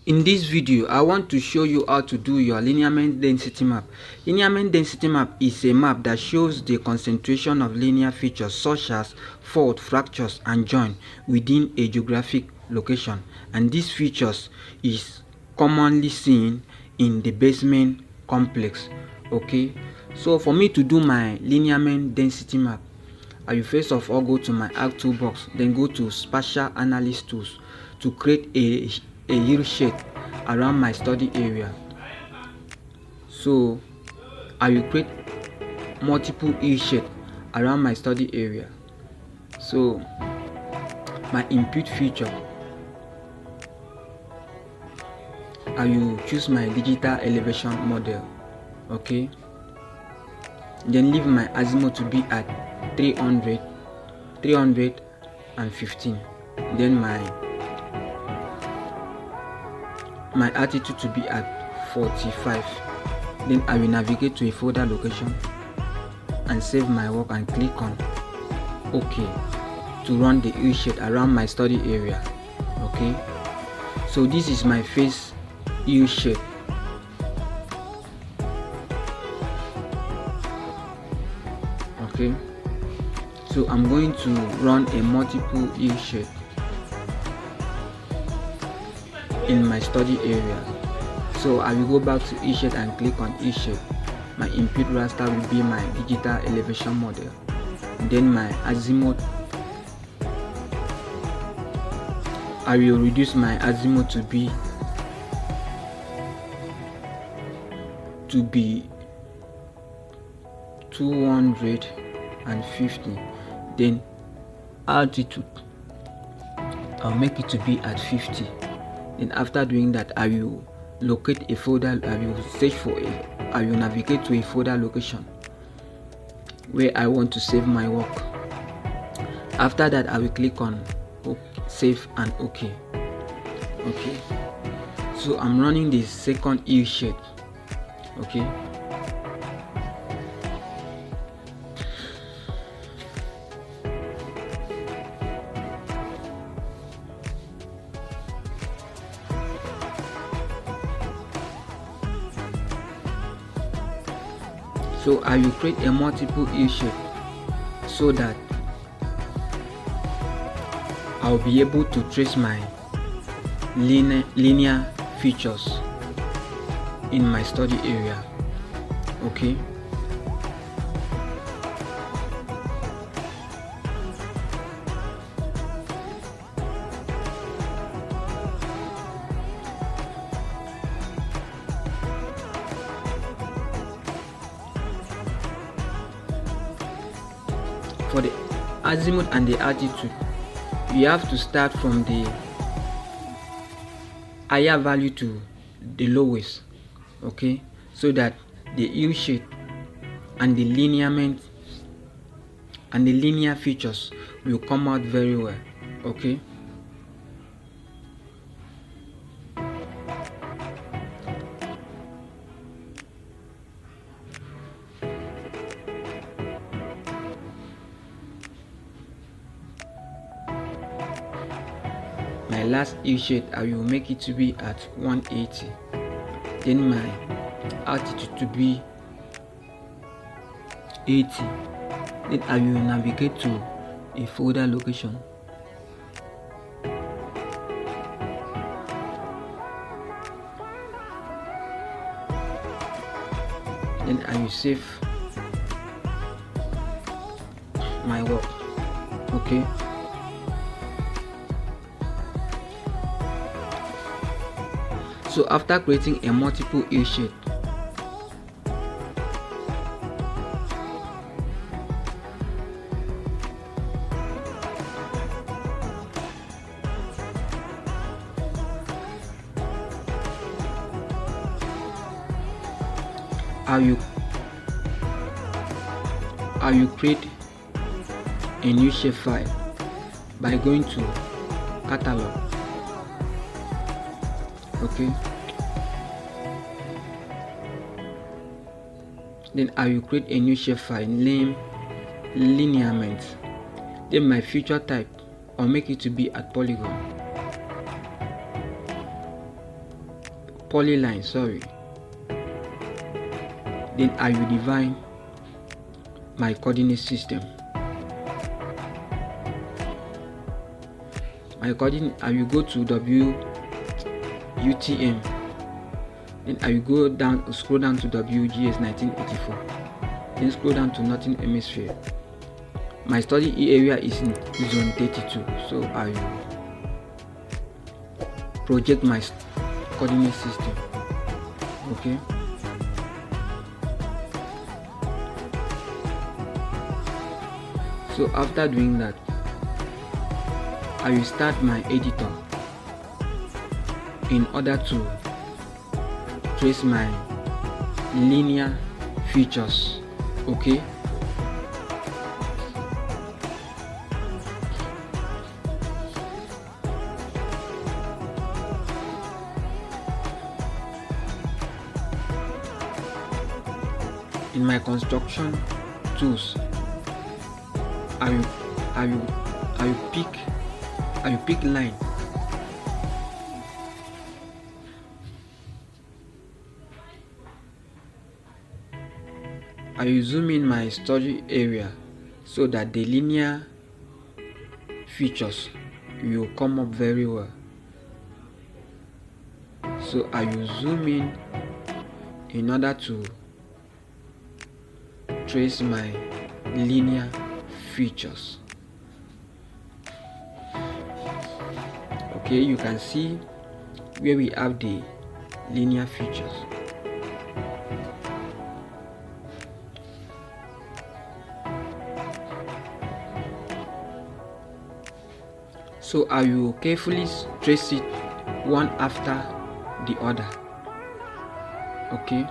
In this video, I want to show you how to do your lineament density map. Lineament density map is a map that shows the concentration of linear features such as fault, fractures, and joint within a geographic location. And these features is commonly seen in the basement complex. Okay, so for me to do my lineament density map, I will first of all go to my Arc toolbox, then go to Spatial Analysis Tools to create a hillshade around my study area. So I will create multiple hillshade around my study area. So my input feature, I will choose my digital elevation model. Okay, then leave my azimuth to be at 315. Then my altitude to be at 45. Then I will navigate to a folder location and save my work and click on OK to run the hillshade around my study area. Okay, so this is my face hillshade. Okay, so I'm going to run a multiple hillshade in my study area. So I will go back to hillshade and click on hillshade. My input raster will be my digital elevation model. Then my azimuth, I will reduce my azimuth to be 250. Then altitude, I'll make it to be at 50. Then after doing that, I will locate a folder. I will search for it. I will navigate to a folder location where I want to save my work. After that, I will click on save and OK. Okay, so I'm running the second hillshade. Okay, so I will create a multiple hillshade so that I'll be able to trace my linear features in my study area. Okay, for the azimuth and the altitude, we have to start from the higher value to the lowest. Okay, so that the hillshade and the lineament and the linear features will come out very well. Okay, my last hillshade, I will make it to be at 180. Then my altitude to be 80. Then I will navigate to a folder location. Then I will save my work. Okay, so after creating a multiple hillshade, I will create a new shapefile by going to catalog. Okay, then I will create a new shapefile named Lineaments. Then my feature type, I'll make it to be at polygon. polyline, sorry. Then I will define my coordinate system. I will go to WUTM. Then I will scroll down to WGS 1984. Then scroll down to Northern Hemisphere. My study area is in zone 32, so I will project my coordinate system. Okay. So after doing that, I will start my editor in order to trace my linear features. Okay. In my construction tools, I will pick line. I will zoom in my study area so that the linear features will come up very well. So I will zoom in order to trace my linear features. Okay, you can see where we have the linear features. So I will carefully trace it one after the other. Okay.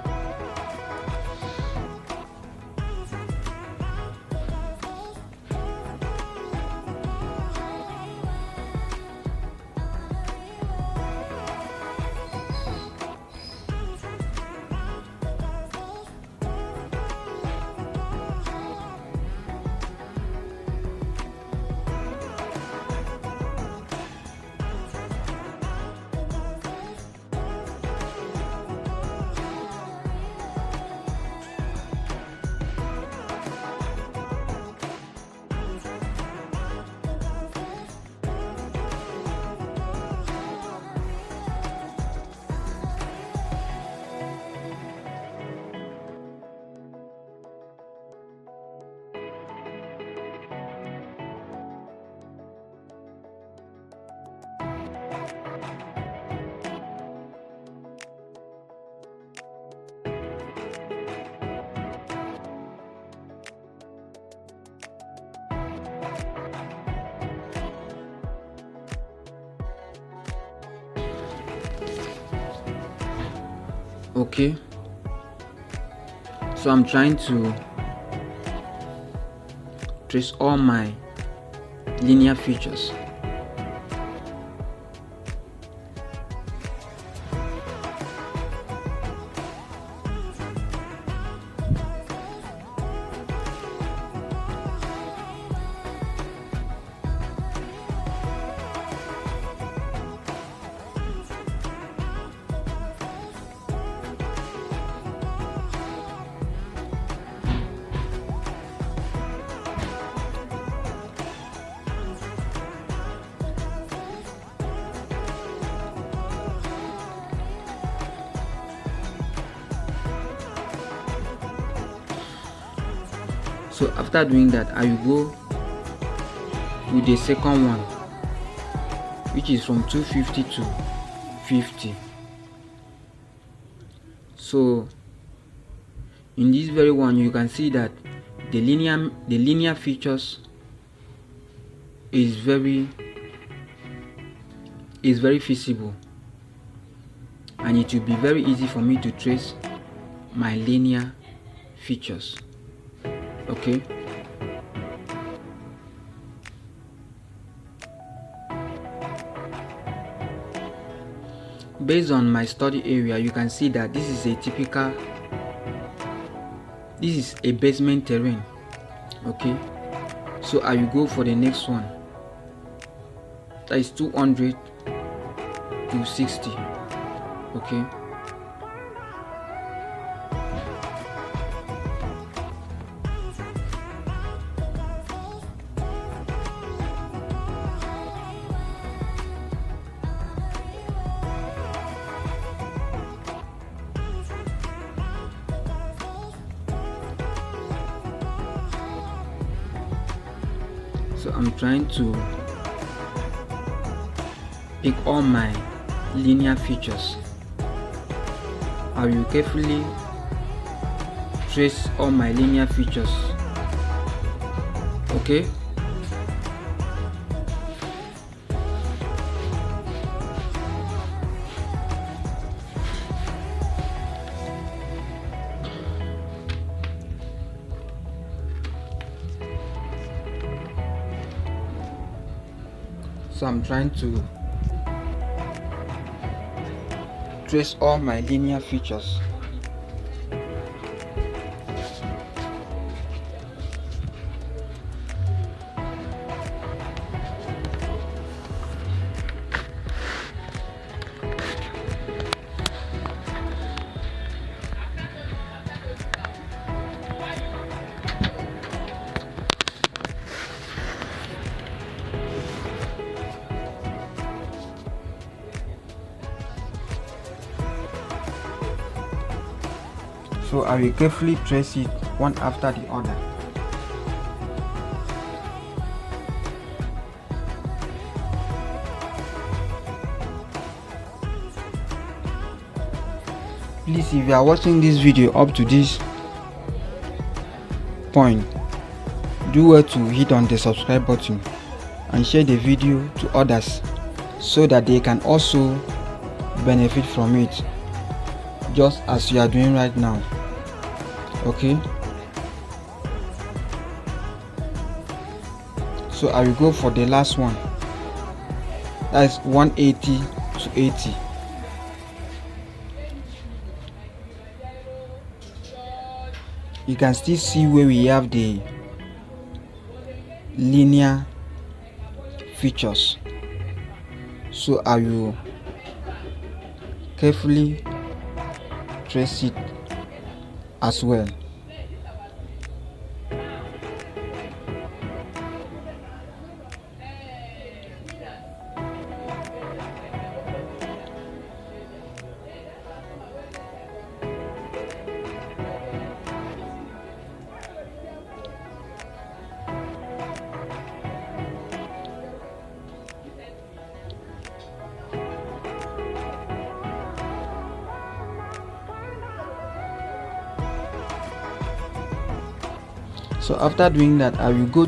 Okay, so I'm trying to trace all my linear features. So after doing that, I will go with the second one, which is from 250 to 50. So in this very one, you can see that the linear features is very visible, and it will be very easy for me to trace my linear features. Okay. Based on my study area, you can see that this is a basement terrain. Okay, so I will go for the next one, that is 200 to 60. Okay, So I'm trying to pick all my linear features. I will carefully trace all my linear features. Okay. So I'm trying to trace all my linear features. So I will carefully trace it one after the other. Please, if you are watching this video up to this point, do well to hit on the subscribe button and share the video to others so that they can also benefit from it, just as you are doing right now. Okay, so I will go for the last one, that is 180 to 80. You can still see where we have the linear features, so I will carefully trace it as well. So after doing that, I will go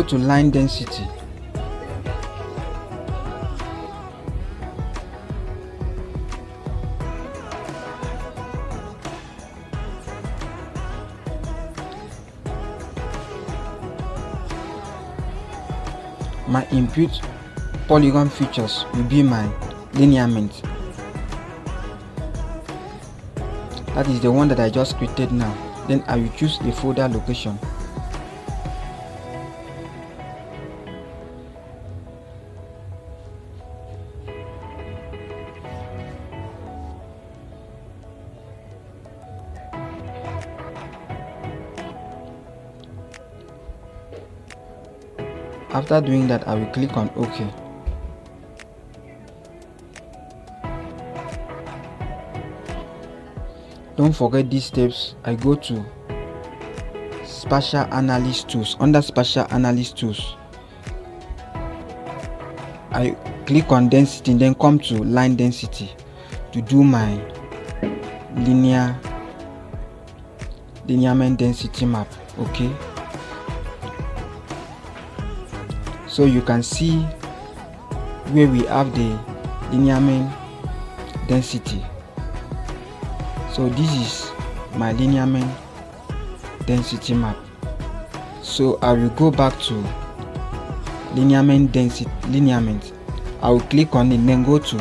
to line density. My input polygon features will be my lineament. That is the one that I just created now. Then I will choose a folder location. After doing that, I will click on OK. Don't forget these steps. I go to Spatial Analysis Tools. Under Spatial Analysis Tools, I click on Density and then come to Line Density to do my lineament density map. Okay, so you can see where we have the lineament density. So this is my lineament density map. So I will go back to lineament density, lineament. I will click on it and then go to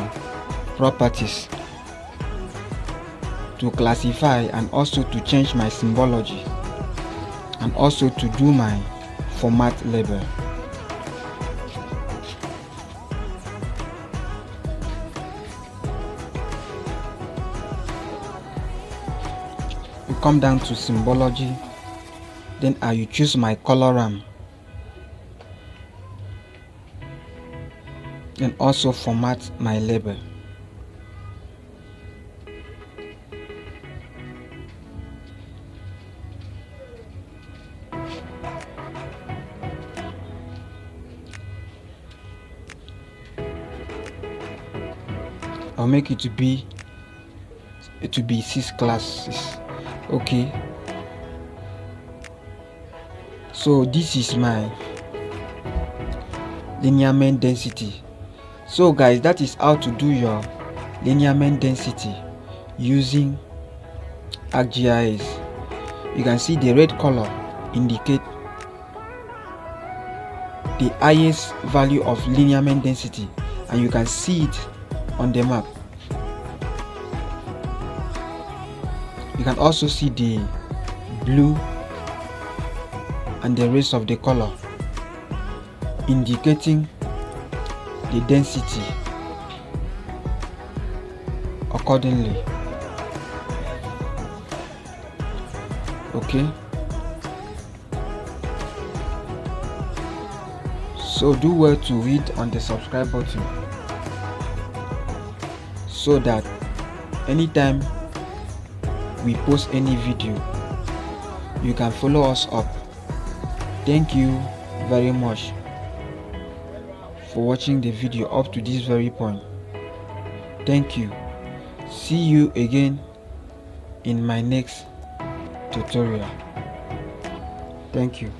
properties to classify and also to change my symbology and also to do my format label. Come down to Symbology, then I will choose my color RAM, then also format my label. I'll make it to be 6 classes. Okay, so this is my lineament density. So guys, that is how to do your lineament density using ArcGIS. You can see the red color indicate the highest value of lineament density, and you can see it on the map. You can also see the blue and the rest of the color indicating the density accordingly. Okay, so do well to hit on the subscribe button so that anytime we post any video, you can follow us up. Thank you very much for watching the video up to this very point. Thank you. See you again in my next tutorial. Thank you.